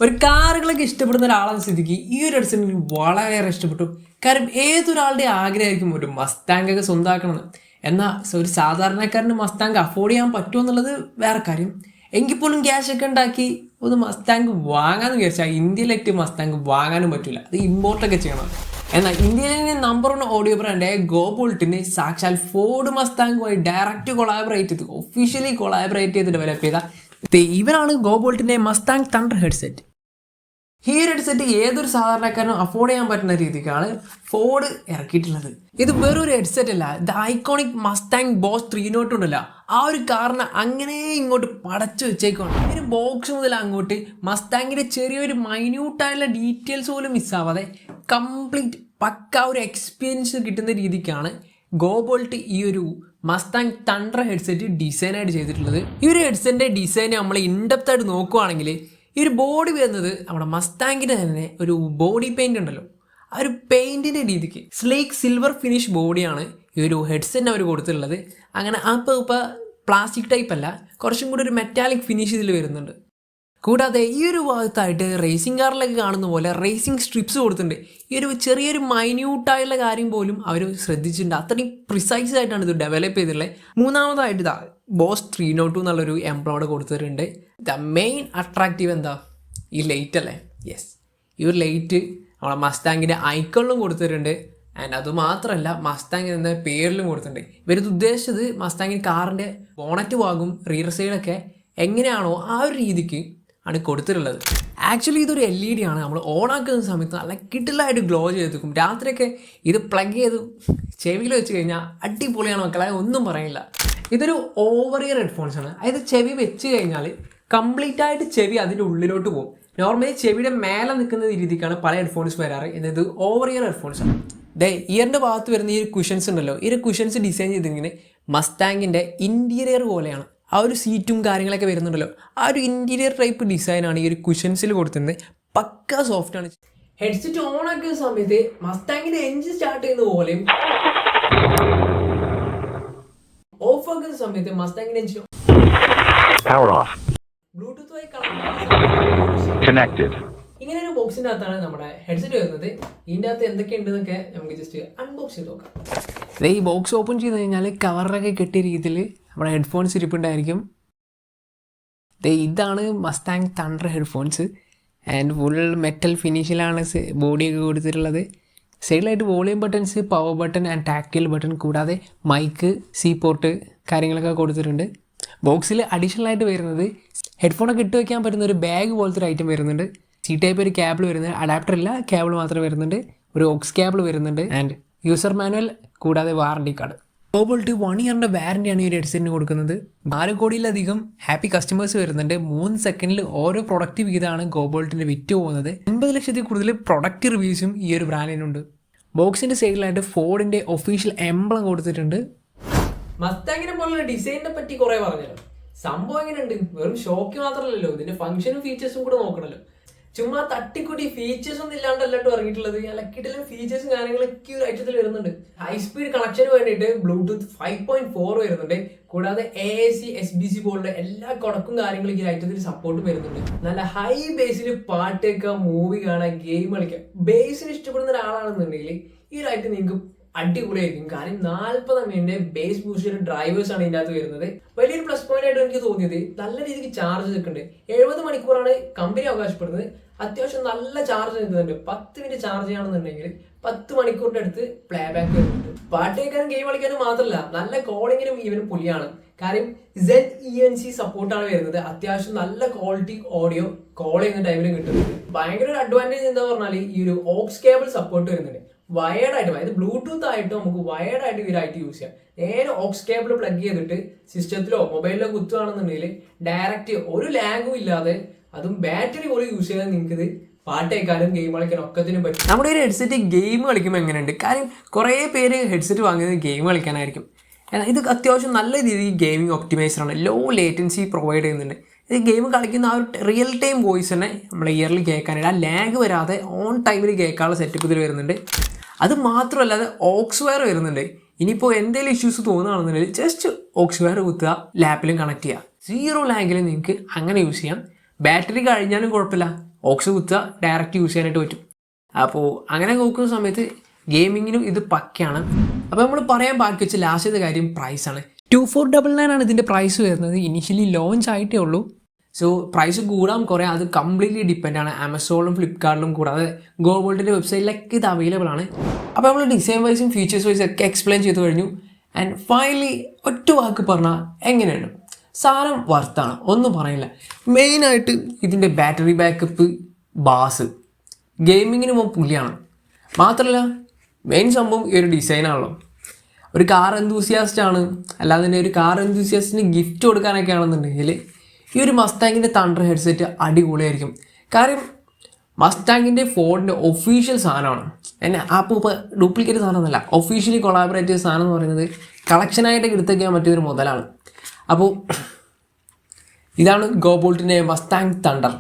ഒരു കാറുകളൊക്കെ ഇഷ്ടപ്പെടുന്ന ഒരാളെന്ന സ്ഥിതിക്ക് ഈ ഒരു ഹെഡ്സെറ്റ് എനിക്ക് വളരെയേറെ ഇഷ്ടപ്പെട്ടു. കാരണം ഏതൊരാളുടെ ആഗ്രഹമായിരിക്കും ഒരു മസ്താങ് ഒക്കെ സ്വന്തമാക്കണമെന്ന്. എന്നാൽ ഒരു സാധാരണക്കാരന് മസ്താങ് അഫോർഡ് ചെയ്യാൻ പറ്റുമോ എന്നുള്ളത് വേറെ കാര്യം. എങ്കിൽ പോലും ക്യാഷ് ഒക്കെ ഉണ്ടാക്കി ഒന്ന് മസ്താങ് വാങ്ങാമെന്ന് വിചാരിച്ചാൽ ഇന്ത്യയിലേക്ക് മസ്താങ് വാങ്ങാനും പറ്റില്ല, അത് ഇമ്പോർട്ടൊക്കെ ചെയ്യണം. എന്നാൽ ഇന്ത്യയിലെ നമ്പർ 1 ഓഡിയോ ബ്രാൻഡായ ഗോബോൾട്ടിന് സാക്ഷാൽ ഫോർഡ് മസ്താങ്ങുമായി ഡയറക്റ്റ് കൊളാബറേറ്റ് ചെയ്ത് ഒഫീഷ്യലി കൊളാബറേറ്റ് ചെയ്ത് ഡെവലപ്പ് ചെയ്ത ഇവരാണ് ഗോബോൾട്ടിൻ്റെ മസ്താങ് തണ്ടർ ഹെഡ്സെറ്റ്. ഈ ഒരു ഹെഡ്സെറ്റ് ഏതൊരു സാധാരണക്കാരനും അഫോർഡ് ചെയ്യാൻ പറ്റുന്ന രീതിക്കാണ് ഫോർഡ് ഇറക്കിയിട്ടുള്ളത്. ഇത് വേറൊരു ഹെഡ്സെറ്റ് അല്ല, ഇത് ഐക്കോണിക് മസ്താങ് ബോസ് 302 ഉണ്ടല്ല, ആ ഒരു കാറിനെ അങ്ങനെ ഇങ്ങോട്ട് പടച്ചു വെച്ചേക്കാണ്. ഒരു ബോക്സ് മുതൽ അങ്ങോട്ട് മസ്താങ്ങിൻ്റെ ചെറിയൊരു മൈന്യൂട്ടായിട്ടുള്ള ഡീറ്റെയിൽസ് പോലും മിസ്സാവാതെ കംപ്ലീറ്റ് പക്ക ഒരു എക്സ്പീരിയൻസ് കിട്ടുന്ന രീതിക്കാണ് ഗോബോൾട്ട് ഈ ഒരു മസ്താങ് തണ്ടർ ഹെഡ്സെറ്റ് ഡിസൈനായിട്ട് ചെയ്തിട്ടുള്ളത്. ഈ ഒരു ഹെഡ്സെറ്റിൻ്റെ ഡിസൈൻ നമ്മൾ ഇൻഡെപ്ത് ആയിട്ട് നോക്കുവാണെങ്കിൽ ഈ ഒരു ബോഡി വരുന്നത് നമ്മുടെ മസ്താങ്ങിൻ്റെ തന്നെ ഒരു ബോഡി പെയിൻ്റ് ഉണ്ടല്ലോ, ആ ഒരു പെയിൻറ്റിൻ്റെ രീതിക്ക് സ്ലീക്ക് സിൽവർ ഫിനിഷ് ബോഡിയാണ് ഈ ഒരു ഹെഡ്സെറ്റിന് അവർ കൊടുത്തിട്ടുള്ളത്. അങ്ങനെ ഇപ്പോൾ പ്ലാസ്റ്റിക് ടൈപ്പ് അല്ല, കുറച്ചും കൂടി ഒരു മെറ്റാലിക് ഫിനിഷ് ഇതിൽ വരുന്നുണ്ട്. കൂടാതെ ഈ ഒരു ഭാഗത്തായിട്ട് റേസിംഗ് കാറിലൊക്കെ കാണുന്ന പോലെ റേസിംഗ് സ്ട്രിപ്സ് കൊടുത്തിട്ടുണ്ട്. ഈ ഒരു ചെറിയൊരു മൈന്യൂട്ടായുള്ള കാര്യം പോലും അവർ ശ്രദ്ധിച്ചിട്ടുണ്ട്. അത്രയും പ്രിസൈസ് ആയിട്ടാണ് ഇത് ഡെവലപ്പ് ചെയ്തിട്ടുള്ളത്. മൂന്നാമതായിട്ട് ഇതാ ബോസ് 302 എന്നുള്ളൊരു എംബ്ലോഡ് കൊടുത്തിട്ടുണ്ട്. ദ മെയിൻ അട്രാക്റ്റീവ് എന്താ, ഈ ലൈറ്റ് അല്ലേ? യെസ്, ഈ ഒരു ലൈറ്റ് നമ്മളെ മസ്താങ്ങിൻ്റെ ഐക്കണിലും കൊടുത്തിട്ടുണ്ട്. ആൻഡ് അതുമാത്രമല്ല മസ്താങ് എന്ന പേരിലും കൊടുത്തിട്ടുണ്ട്. ഇവരിത് ഉദ്ദേശിച്ചത് മസ്താങ്ങിന് കാറിൻ്റെ ബോണറ്റ് ഭാഗവും റിയർ സൈഡൊക്കെ എങ്ങനെയാണോ ആ ഒരു രീതിക്ക് ആണ് കൊടുത്തിട്ടുള്ളത്. ആക്ച്വലി ഇതൊരു LED ആണ്. നമ്മൾ ഓണാക്കുന്ന സമയത്ത് നല്ല കിടിലായിട്ട് ഗ്ലോ ചെയ്തെടുക്കും. രാത്രിയൊക്കെ ഇത് പ്ലഗ് ചെയ്ത് ചെവിയിൽ വെച്ച് കഴിഞ്ഞാൽ അടിപൊളിയാണ് മക്കളെ, ഒന്നും പറയില്ല. ഇതൊരു ഓവർ ഇയർ ഹെഡ്ഫോൺസ് ആണ്. അതായത് ചെവി വെച്ച് കഴിഞ്ഞാൽ കംപ്ലീറ്റ് ആയിട്ട് ചെവി അതിൻ്റെ ഉള്ളിലോട്ട് പോകും. നോർമലി ചെവിയുടെ മേലെ നിൽക്കുന്ന രീതിക്കാണ് പല ഹെഡ്ഫോൺസ് വരാറ്. ഇത് ഓവർ ഇയർ ഹെഡ്ഫോൺസ് ആണ്. ഇയറിൻ്റെ ഭാഗത്ത് വരുന്ന ഈ ഒരു കുഷൻസ് ഉണ്ടല്ലോ, ഈ ഒരു കുഷൻസ് ഡിസൈൻ ചെയ്തിങ്ങനെ മസ്താങ്ങിൻ്റെ ഇൻറ്റീരിയർ പോലെയാണ്. ആ ഒരു സീറ്റും കാര്യങ്ങളൊക്കെ വരുന്നുണ്ടല്ലോ, ആ ഒരു ഇൻറ്റീരിയർ ടൈപ്പ് ഡിസൈനാണ് ഈ ഒരു കുഷൻസിൽ കൊടുത്തിരുന്നത്. പക്ക സോഫ്റ്റ് ആണ്. ഹെഡ്സെറ്റ് ഓൺ ആക്കുന്ന സമയത്ത് മസ്താങ്ങിൻ്റെ എഞ്ചിൻ സ്റ്റാർട്ട് ചെയ്യുന്ന പോലെയും ഓഫ് ആക്കുന്ന സമയത്ത് മസ്താങ്ങിൻ്റെ എഞ്ചിൻ ബ്ലൂടൂത്തുമായി connected. ഇങ്ങനെ ഒരു ബോക്സിൻ്റെ അകത്താണ് നമ്മുടെ ഹെഡ്സെറ്റ് വരുന്നത്. ഇതിൻ്റെ അകത്ത് എന്തൊക്കെയുണ്ടെന്നൊക്കെ നമുക്ക് ജസ്റ്റ് അൺബോക്സ് ചെയ്ത് നോക്കാം. ഈ ബോക്സ് ഓപ്പൺ ചെയ്ത് കഴിഞ്ഞാൽ കവറൊക്കെ കെട്ടിയ രീതിയിൽ നമ്മുടെ ഹെഡ്ഫോൺസ് ഇരിപ്പുണ്ടായിരിക്കും. ഇതാണ് Mustang thunder headphones. And full metal ഫിനിഷിലാണ് ബോഡിയൊക്കെ കൊടുത്തിട്ടുള്ളത്. സൈഡിലായിട്ട് volume buttons, power button and tactile button, കൂടാതെ മൈക്ക്, സി പോർട്ട് കാര്യങ്ങളൊക്കെ കൊടുത്തിട്ടുണ്ട്. ബോക്സിൽ അഡീഷണൽ ആയിട്ട് വരുന്നത് ഹെഡ്ഫോണൊക്കെ ഇട്ട് വയ്ക്കാൻ പറ്റുന്ന ഒരു ബാഗ് പോലത്തെ ഒരു ഐറ്റം വരുന്നുണ്ട്. സി ടൈപ്പ് ഒരു കേബിൾ വരുന്നുണ്ട്, അഡാപ്റ്റർ ഇല്ല, കേബിൾ മാത്രം വരുന്നുണ്ട്. ഒരു ഓക്സ് കേബിൾ വരുന്നുണ്ട് ആൻഡ് യൂസർ മാനുവൽ, കൂടാതെ വാറണ്ടി കാർഡ്. ഗോബോൾട്ട് 1 ഇയറിൻ്റെ വാറണ്ടിയാണ് ഈ ഒരു ഹെഡ്സെറ്റിന് കൊടുക്കുന്നത്. 4 കോടിയിലധികം ഹാപ്പി കസ്റ്റമേഴ്സ് വരുന്നുണ്ട്. 3 സെക്കൻഡിൽ ഓരോ പ്രൊഡക്റ്റ് വീതമാണ് ഗോബോൾട്ടിൻ്റെ വിറ്റ് പോകുന്നത്. 50 ലക്ഷത്തിൽ കൂടുതൽ പ്രൊഡക്റ്റ് റിവ്യൂസും ഈ ഒരു ബ്രാൻഡിനുണ്ട്. ബോക്സിൻ്റെ സൈഡിലായിട്ട് ഫോർഡിൻ്റെ ഒഫീഷ്യൽ എംബ്ലം കൊടുത്തിട്ടുണ്ട്. മസ്താങ്ങിനെ പോലുള്ള ഡിസൈനിനെ പറ്റി കുറേ പറഞ്ഞല്ലോ. സംഭവം എങ്ങനെയുണ്ട്? വെറും ഷോക്ക് മാത്രമല്ലല്ലോ, ഇതിൻ്റെ ഫംഗ്ഷനും ഫീച്ചേഴ്സും കൂടെ നോക്കണല്ലോ. ചുമ്മാ തട്ടിക്കൂട്ടി ഫീച്ചേഴ്സ് ഒന്നും ഇല്ലാണ്ടല്ലോ ഇറങ്ങിയിട്ടുള്ളത്. ലക്കിട്ടിലും ഫീച്ചേഴ്സും കാര്യങ്ങളൊക്കെ ഒരു ഐറ്റത്തിൽ വരുന്നുണ്ട്. ഹൈ സ്പീഡ് കണക്ഷന് വേണ്ടിയിട്ട് ബ്ലൂടൂത്ത് 5.4 വരുന്നുണ്ട്. കൂടാതെ AAC SBC പോലുള്ള എല്ലാ കൊടക്കും കാര്യങ്ങളും ഈ ഐറ്റത്തിൽ സപ്പോർട്ടും വരുന്നുണ്ട്. നല്ല ഹൈ ബേസിൽ പാട്ട് കേൾക്കുക, മൂവി കാണാൻ, ഗെയിം കളിക്കുക. ബേസിന് ഇഷ്ടപ്പെടുന്ന ഒരാളാണെന്നുണ്ടെങ്കിൽ ഈ ഒരു ഐറ്റം നിങ്ങൾക്ക് അടിപൊളിയായിരിക്കും. കാരണം 40 MB ബേസ് ബൂസ്റ്റർ ഡ്രൈവേഴ്സ് ആണ് ഇതിൻ്റെ അകത്ത് വരുന്നത്. വലിയൊരു പ്ലസ് പോയിന്റ് ആയിട്ട് എനിക്ക് തോന്നിയത് നല്ല രീതിക്ക് ചാർജ് നിൽക്കുന്നുണ്ട്. 70 മണിക്കൂറാണ് കമ്പനി അവകാശപ്പെടുന്നത്. അത്യാവശ്യം നല്ല ചാർജ് നിൽക്കുന്നുണ്ട്. 10 മിനിറ്റ് ചാർജ് ചെയ്യണമെന്നുണ്ടെങ്കിൽ 10 മണിക്കൂറിൻ്റെ അടുത്ത് പ്ലേ ബാക്ക് വരുന്നുണ്ട്. പാട്ട് കേൾക്കാനും ഗെയിം കളിക്കാനും മാത്രമല്ല, നല്ല കോളിങ്ങിനും ഈവനും പുലിയാണ്. കാര്യം ZENC സപ്പോർട്ടാണ് വരുന്നത്. അത്യാവശ്യം നല്ല ക്വാളിറ്റി ഓഡിയോ കോൾ ചെയ്യുന്ന ടൈമിലും കിട്ടുന്നുണ്ട്. ഭയങ്കര ഒരു അഡ്വാൻറ്റേജ് എന്താ പറഞ്ഞാൽ ഈ ഒരു ഓക്സ് കേബിൾ സപ്പോർട്ട് വരുന്നുണ്ട്. വയേർഡായിട്ട്, അതായത് ബ്ലൂടൂത്ത് ആയിട്ട് നമുക്ക് വയേർഡായിട്ട് ഇവരായിട്ട് യൂസ് ചെയ്യാം. നേരെ ഓക്സ് കേബിൾ പ്ലഗ് ചെയ്തിട്ട് സിസ്റ്റത്തിലോ മൊബൈലിലോ കുത്തുകയാണെന്നുണ്ടെങ്കിൽ ഡയറക്റ്റ് ഒരു ലാഗും ഇല്ലാതെ, അതും ബാറ്ററി പോലും യൂസ് ചെയ്താൽ നിങ്ങൾക്ക് ഇത് പാട്ട് കേൾക്കാനും ഗെയിം കളിക്കാനും ഒക്കത്തിനും പറ്റും. നമ്മുടെ ഒരു ഹെഡ്സെറ്റ് ഗെയിം കളിക്കുമ്പോൾ എങ്ങനെയുണ്ട്? കാര്യം കുറേ പേര് ഹെഡ്സെറ്റ് വാങ്ങിയത് ഗെയിം കളിക്കാനായിരിക്കും. ഇത് അത്യാവശ്യം നല്ല രീതിയിൽ ഗെയിമിംഗ് ഒപ്റ്റിമൈസറാണ്. ലോ ലേറ്റൻസി പ്രൊവൈഡ് ചെയ്യുന്നുണ്ട്. ഇത് ഗെയിം കളിക്കുന്ന ആ ഒരു റിയൽ ടൈം വോയിസ് തന്നെ നമ്മൾ ഇയറിൽ കേൾക്കാനായിട്ട്, ആ ലാഗ് വരാതെ ഓൺ ടൈമിൽ കേൾക്കാനുള്ള സെറ്റപ്പ് ഇതിൽ വരുന്നുണ്ട്. അത് മാത്രമല്ലാതെ ഓക്സ് വയർ വരുന്നുണ്ട്. ഇനിയിപ്പോൾ എന്തെങ്കിലും ഇഷ്യൂസ് തോന്നുകയാണെന്നുണ്ടെങ്കിൽ ജസ്റ്റ് ഓക്സ് വയർ കുത്തുക, ലാപ്പിലും കണക്ട് ചെയ്യുക. 0 ലാഗിൽ നിങ്ങൾക്ക് അങ്ങനെ യൂസ് ചെയ്യാം. ബാറ്ററി കഴിഞ്ഞാലും കുഴപ്പമില്ല, ഓക്സ് കുത്തുക, ഡയറക്റ്റ് യൂസ് ചെയ്യാനായിട്ട് പറ്റും. അപ്പോൾ അങ്ങനെ നോക്കുന്ന സമയത്ത് ഗെയിമിങ്ങിനും ഇത് പക്കയാണ്. അപ്പോൾ നമ്മൾ പറയാൻ ബാക്കി വെച്ച ലാസ്റ്റത്തെ കാര്യം പ്രൈസാണ്. 2499 ആണ് ഇതിൻ്റെ പ്രൈസ് വരുന്നത്. ഇനീഷ്യലി ലോഞ്ച് ആയിട്ടേ ഉള്ളൂ. സോ പ്രൈസ് കൂടാൻ കുറേ അത് കംപ്ലീറ്റ്ലി ഡിപ്പെൻഡാണ്. ആമസോണിലും ഫ്ലിപ്കാർട്ടിലും കൂടാതെ ഗോബോൾട്ടിൻ്റെ വെബ്സൈറ്റിലൊക്കെ ഇത് അവൈലബിൾ ആണ്. അപ്പോൾ നമ്മൾ ഡിസൈൻ വൈസും ഫീച്ചേഴ്സ് വൈസും ഒക്കെ എക്സ്പ്ലെയിൻ ചെയ്ത് കഴിഞ്ഞു. ആൻഡ് ഫൈനലി ഒറ്റ വാക്ക് പറഞ്ഞാൽ എങ്ങനെയാണ്, സാധനം വർത്താണ്, ഒന്നും പറയില്ല. മെയിനായിട്ട് ഇതിൻ്റെ ബാറ്ററി ബാക്കപ്പ്, ബാസ് ഗെയിമിങ്ങിന് പുള്ളിയാണ്. മാത്രമല്ല മെയിൻ സംഭവം ഈ ഒരു ഡിസൈനാണല്ലോ. ഒരു കാർ എന്തൂസിയാസ്റ്റ് ആണ്, അല്ലാതെ തന്നെ ഒരു കാർ എന്തൂസിയാസ്റ്റിന് ഗിഫ്റ്റ് കൊടുക്കാനൊക്കെ ആണെന്നുണ്ടെങ്കിൽ ഈ ഒരു മസ്താങ്ങിൻ്റെ തണ്ടർ ഹെഡ്സെറ്റ് അടിപൊളിയായിരിക്കും. കാര്യം മസ്താങ്ങിൻ്റെ ഫോണിൻ്റെ ഒഫീഷ്യൽ സാധനമാണ്. എന്നെ അപ്പോൾ ഡ്യൂപ്ലിക്കേറ്റ് സാധനമൊന്നുമല്ല, ഒഫീഷ്യലി കൊളാബറേറ്റ് ചെയ്ത സാധനം എന്ന് പറയുന്നത് കളക്ഷനായിട്ട് എടുത്തേക്കാൻ പറ്റിയൊരു മുതലാണ്. അപ്പോൾ ഇതാണ് ഗോബോൾട്ടിൻ്റെ മസ്താങ് തണ്ടർ.